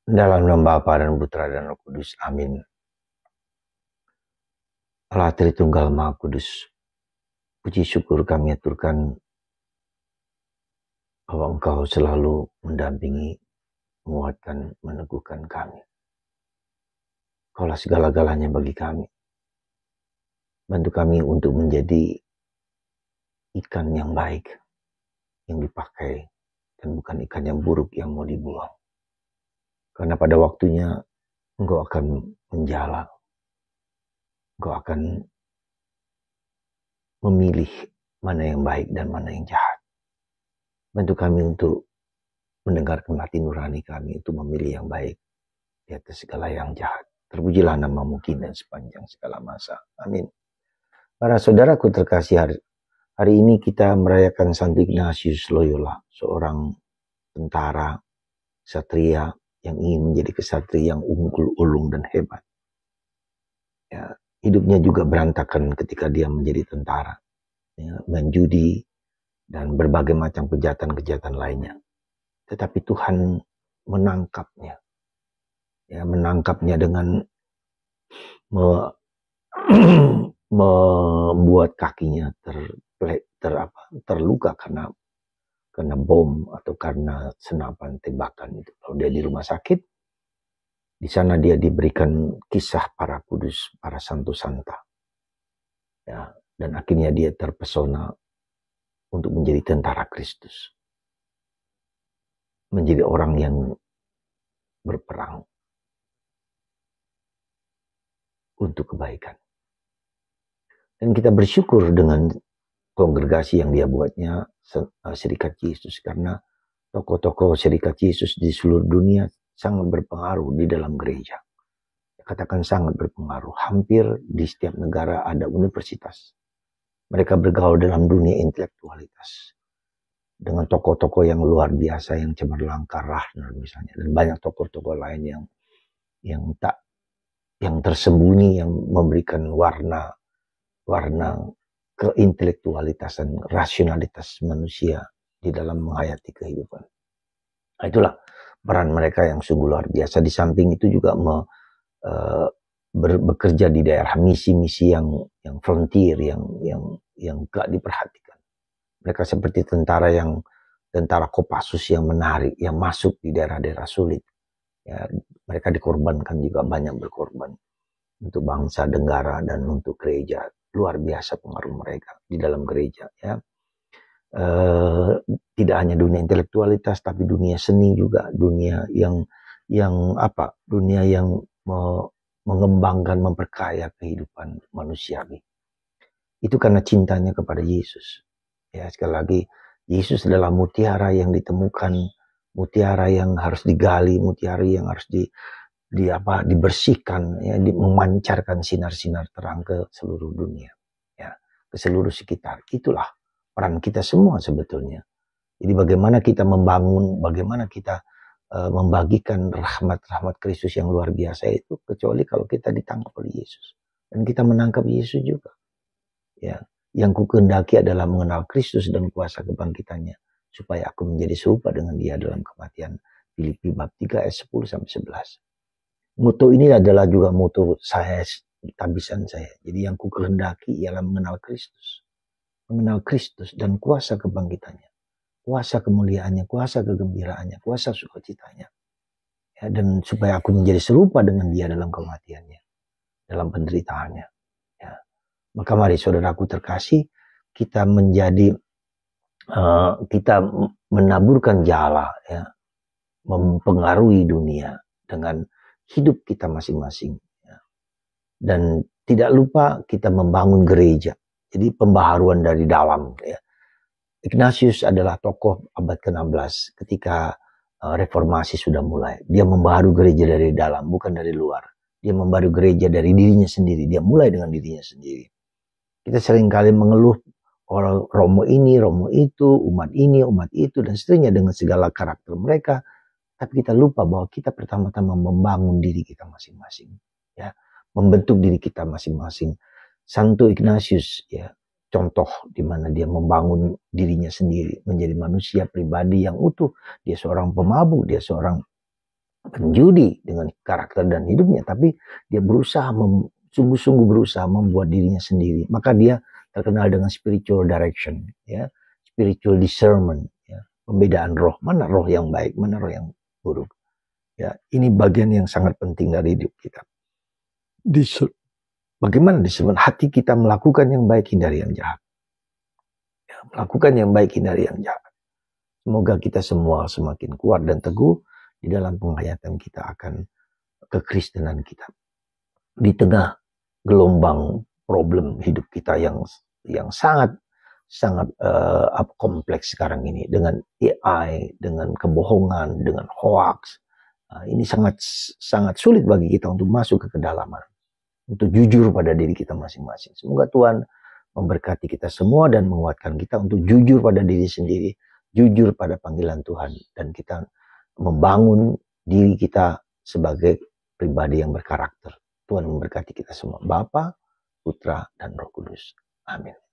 Dalam nama Bapa dan Putra dan Roh Kudus. Amin. Allah Tritunggal Maha Kudus, puji syukur kami aturkan bahwa Engkau selalu mendampingi, menguatkan, meneguhkan kami. Kaulah segala-galanya bagi kami. Bantu kami untuk menjadi ikan yang baik, yang dipakai, dan bukan ikan yang buruk yang mau dibuang. Karena pada waktunya Engkau akan menjala. Engkau akan memilih mana yang baik dan mana yang jahat. Bantu kami untuk mendengarkan hati nurani kami untuk memilih yang baik di atas segala yang jahat. Terpujilah nama-Mu kini dan sepanjang segala masa. Amin. Para saudaraku terkasih, hari ini kita merayakan Santo Ignatius Loyola, seorang tentara satria yang ingin menjadi kesatria yang unggul, ulung, dan hebat. Ya, hidupnya juga berantakan ketika dia menjadi tentara, ya, main judi dan berbagai macam kejahatan-kejahatan lainnya. Tetapi Tuhan menangkapnya, ya, menangkapnya dengan membuat kakinya terluka karena bom atau karena senapan tembakan itu. Kalau dia di rumah sakit, di sana dia diberikan kisah para kudus, para santo santa, ya, dan akhirnya dia terpesona untuk menjadi tentara Kristus, menjadi orang yang berperang untuk kebaikan. Dan kita bersyukur dengan kongregasi yang dia buatnya, Serikat Yesus, karena tokoh-tokoh Serikat Yesus di seluruh dunia sangat berpengaruh di dalam gereja. Katakan sangat berpengaruh. Hampir di setiap negara ada universitas. Mereka bergaul dalam dunia intelektualitas dengan tokoh-tokoh yang luar biasa, yang cemerlang, Rahner misalnya, dan banyak tokoh-tokoh lain yang tersembunyi, yang memberikan warna keintelektualitasan, rasionalitas manusia di dalam menghayati kehidupan. Itulah peran mereka yang sungguh luar biasa. Di samping itu juga bekerja di daerah misi-misi yang frontier, yang gak diperhatikan. Mereka seperti tentara Kopassus yang menarik, yang masuk di daerah-daerah sulit. Ya, mereka dikorbankan juga, banyak berkorban untuk bangsa, negara, dan untuk gereja. Luar biasa pengaruh mereka di dalam gereja, ya. Tidak hanya dunia intelektualitas, tapi dunia seni juga, dunia yang mengembangkan, memperkaya kehidupan manusiawi. Itu karena cintanya kepada Yesus. Ya, sekali lagi, Yesus adalah mutiara yang ditemukan, mutiara yang harus digali, mutiara yang harus dibersihkan, ya, memancarkan sinar-sinar terang ke seluruh dunia, ya, ke seluruh sekitar. Itulah peran kita semua sebetulnya. Jadi bagaimana kita membangun, bagaimana kita membagikan rahmat-rahmat Kristus yang luar biasa itu, kecuali kalau kita ditangkap oleh Yesus dan kita menangkap Yesus juga. Ya, yang kukehendaki adalah mengenal Kristus dan kuasa kebangkitannya, supaya aku menjadi serupa dengan Dia dalam kematian. Filipi bab 3 ayat 10 sampai 11. Moto ini adalah juga moto saya, tabisan saya. Jadi yang kukehendaki ialah mengenal Kristus dan kuasa kebangkitannya, kuasa kemuliaannya, kuasa kegembiraannya, kuasa sukacitanya, ya, dan supaya aku menjadi serupa dengan Dia dalam kematiannya, dalam penderitaannya, ya. Maka mari saudaraku terkasih, kita kita menaburkan jala, ya, mempengaruhi dunia dengan hidup kita masing-masing, ya. Dan tidak lupa kita membangun gereja. Jadi pembaharuan dari dalam, ya. Ignatius adalah tokoh abad ke-16 ketika reformasi sudah mulai. Dia membaharui gereja dari dalam, bukan dari luar. Dia membaharui gereja dari dirinya sendiri. Dia mulai dengan dirinya sendiri. Kita seringkali mengeluh orang Romo ini, Romo itu, umat ini, umat itu, dan seterusnya dengan segala karakter mereka. Tapi kita lupa bahwa kita pertama-tama membangun diri kita masing-masing, ya, membentuk diri kita masing-masing. Santo Ignatius, ya, contoh di mana dia membangun dirinya sendiri menjadi manusia pribadi yang utuh. Dia seorang pemabuk, dia seorang penjudi dengan karakter dan hidupnya, tapi dia berusaha sungguh-sungguh berusaha membuat dirinya sendiri. Maka dia terkenal dengan spiritual direction, ya, spiritual discernment, ya, pembedaan roh, mana roh yang baik, mana roh yang buruk. Ya, ini bagian yang sangat penting dari hidup kita. Bagaimana disebut hati kita melakukan yang baik, hindari yang jahat. Ya, melakukan yang baik, hindari yang jahat. Semoga kita semua semakin kuat dan teguh di dalam penghayatan kita akan kekristenan kita. Di tengah gelombang problem hidup kita yang sangat kompleks sekarang ini, dengan AI, dengan kebohongan, dengan hoax, ini sangat sulit bagi kita untuk masuk ke kedalaman, untuk jujur pada diri kita masing-masing. Semoga Tuhan memberkati kita semua dan menguatkan kita untuk jujur pada diri sendiri, jujur pada panggilan Tuhan, dan kita membangun diri kita sebagai pribadi yang berkarakter. Tuhan memberkati kita semua, Bapa, Putra, dan Roh Kudus. Amin.